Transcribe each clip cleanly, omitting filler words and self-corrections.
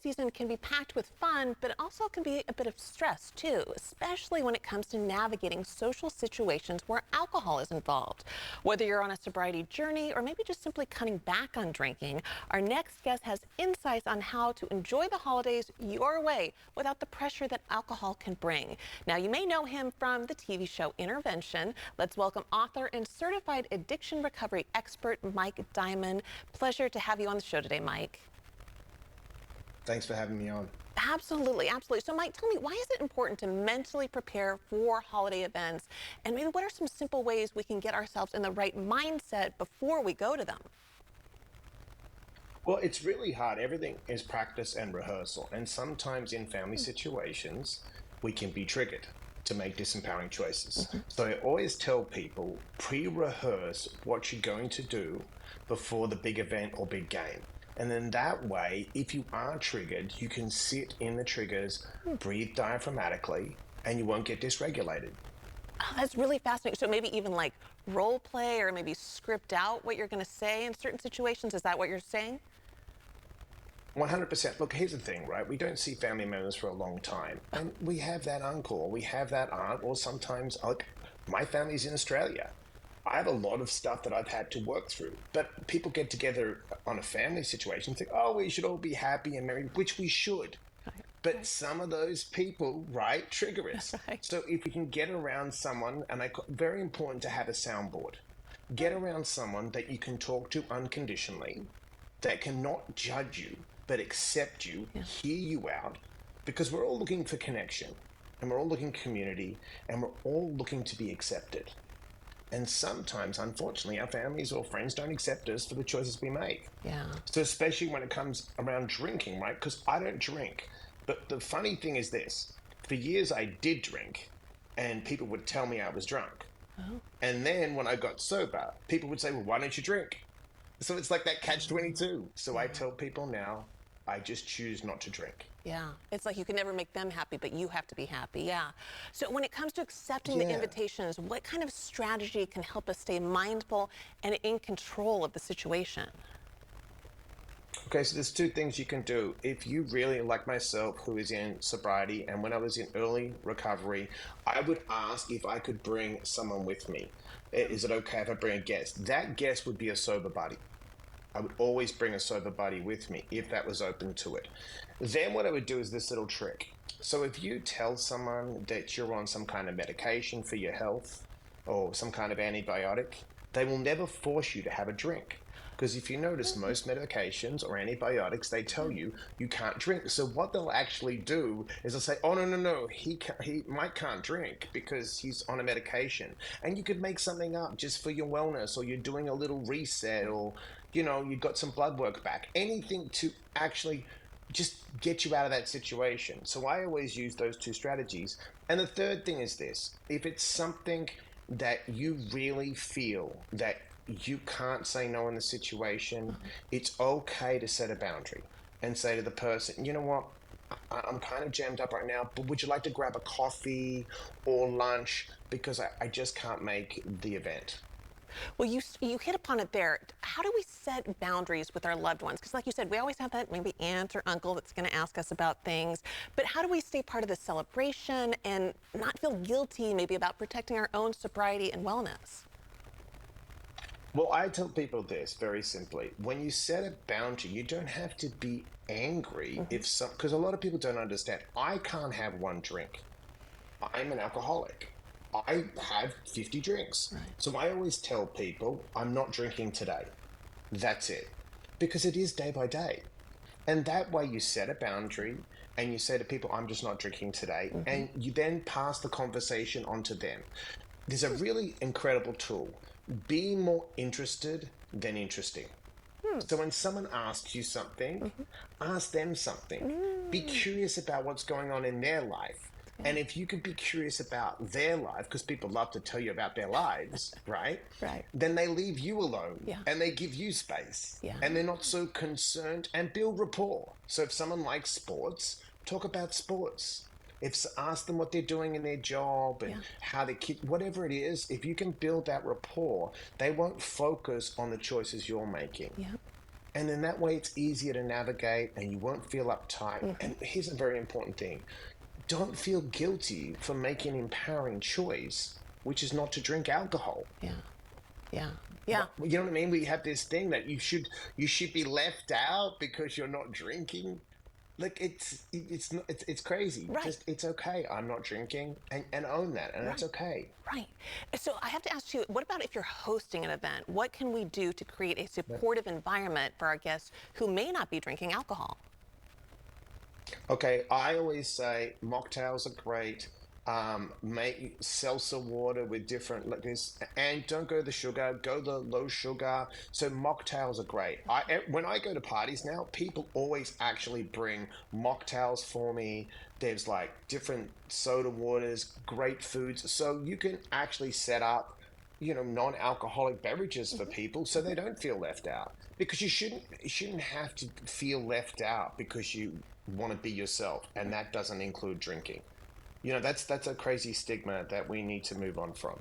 season can be packed with fun, but it also can be a bit of stress too, especially when it comes to navigating social situations where alcohol is involved. Whether you're on a sobriety journey or maybe just simply cutting back on drinking, our next guest has insights on how to enjoy the holidays your way without the pressure that alcohol can bring. Now, you may know him from the TV show Intervention. Let's welcome author and certified addiction recovery expert Mike Diamond. Pleasure to have you on the show today, Mike. Thanks for having me on. Absolutely, absolutely. So, Mike, tell me, why is it important to mentally prepare for holiday events? And maybe what are some simple ways we can get ourselves in the right mindset before we go to them? Well, it's really hard. Everything is practice and rehearsal. And sometimes in family situations, we can be triggered to make disempowering choices. So I always tell people, pre-rehearse what you're going to do before the big event or big game. And then that way, if you are triggered, you can sit in the triggers, breathe diaphragmatically, and you won't get dysregulated. Oh, that's really fascinating. So maybe even like role play or maybe script out what you're going to say in certain situations. Is that what you're saying? 100%. Look, here's the thing, right? We don't see family members for a long time. And we have that uncle, or we have that aunt, or sometimes, like, my family's in Australia. I have a lot of stuff that I've had to work through. But people get together on a family situation and think, oh, we should all be happy and merry, which we should. But some of those people, right, trigger us. Right. So if we can get around someone, and very important to have a soundboard. Get around someone that you can talk to unconditionally, that cannot judge you, but accept you, hear you out, because we're all looking for connection, and we're all looking community, and we're all looking to be accepted. And sometimes, unfortunately, our families or friends don't accept us for the choices we make. Yeah. So especially when it comes around drinking, right? Because I don't drink. But the funny thing is this. For years, I did drink, and people would tell me I was drunk. Oh. And then when I got sober, people would say, well, why don't you drink? So it's like that catch-22. So I tell people now, I just choose not to drink. Yeah, it's like you can never make them happy, but you have to be happy. Yeah. So when it comes to accepting the invitations, what kind of strategy can help us stay mindful and in control of the situation? Okay, so there's two things you can do. If you really, like myself, who is in sobriety, and when I was in early recovery, I would ask if I could bring someone with me. Is it okay if I bring a guest? That guest would be a sober buddy. I would always bring a sober buddy with me if that was open to it. Then what I would do is this little trick. So if you tell someone that you're on some kind of medication for your health or some kind of antibiotic, they will never force you to have a drink. Because if you notice, most medications or antibiotics, they tell you you can't drink. So what they'll actually do is they'll say, oh, no, Mike can't drink because he's on a medication. And you could make something up just for your wellness, or you're doing a little reset, or, you've got some blood work back. Anything to actually just get you out of that situation. So I always use those two strategies. And the third thing is this. If it's something that you really feel that you can't say no in the situation, it's okay to set a boundary and say to the person, you know what, I'm kind of jammed up right now, but would you like to grab a coffee or lunch, because I just can't make the event. Well, you hit upon it there. How do we set boundaries with our loved ones? Because like you said, we always have that maybe aunt or uncle that's going to ask us about things. But how do we stay part of the celebration and not feel guilty maybe about protecting our own sobriety and wellness? Well, I tell people this very simply. When you set a boundary, you don't have to be angry because a lot of people don't understand. I can't have one drink. I'm an alcoholic. I have 50 drinks. Right. So I always tell people, I'm not drinking today. That's it. Because it is day by day. And that way you set a boundary and you say to people, I'm just not drinking today. And you then pass the conversation on to them. There's a really incredible tool. Be more interested than interesting. So when someone asks you something, ask them something. Be curious about what's going on in their life. And if you could be curious about their life, because people love to tell you about their lives, right? Right. Then they leave you alone Yeah. and they give you space. Yeah. And they're not so concerned, and build rapport. So if someone likes sports, talk about sports. Ask them what they're doing in their job and how they keep, whatever it is, if you can build that rapport, they won't focus on the choices you're making. Yeah. And then that way it's easier to navigate and you won't feel uptight. And here's a very important thing: don't feel guilty for making an empowering choice, which is not to drink alcohol. Yeah. Yeah. Yeah. You know what I mean? We have this thing that you should be left out because you're not drinking. Like it's crazy. Right. Just it's okay. I'm not drinking, and own that, and that's Right. okay. Right. So I have to ask you, what about if you're hosting an event? What can we do to create a But supportive environment for our guests who may not be drinking alcohol? okay, I always say mocktails are great. Make seltzer water with different like this, and don't go the sugar. Go the low sugar. So mocktails are great. When I go to parties now, people always actually bring mocktails for me. There's like different soda waters, great foods, so you can actually set up, non-alcoholic beverages for people so they don't feel left out. Because you shouldn't have to feel left out because you want to be yourself, and that doesn't include drinking. That's a crazy stigma that we need to move on from.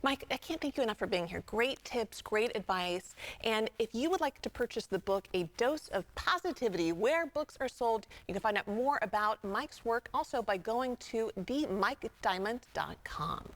Mike, I can't thank you enough for being here. Great tips, great advice. And if you would like to purchase the book, A Dose of Positivity, Where Books Are Sold, you can find out more about Mike's work also by going to themikediamond.com.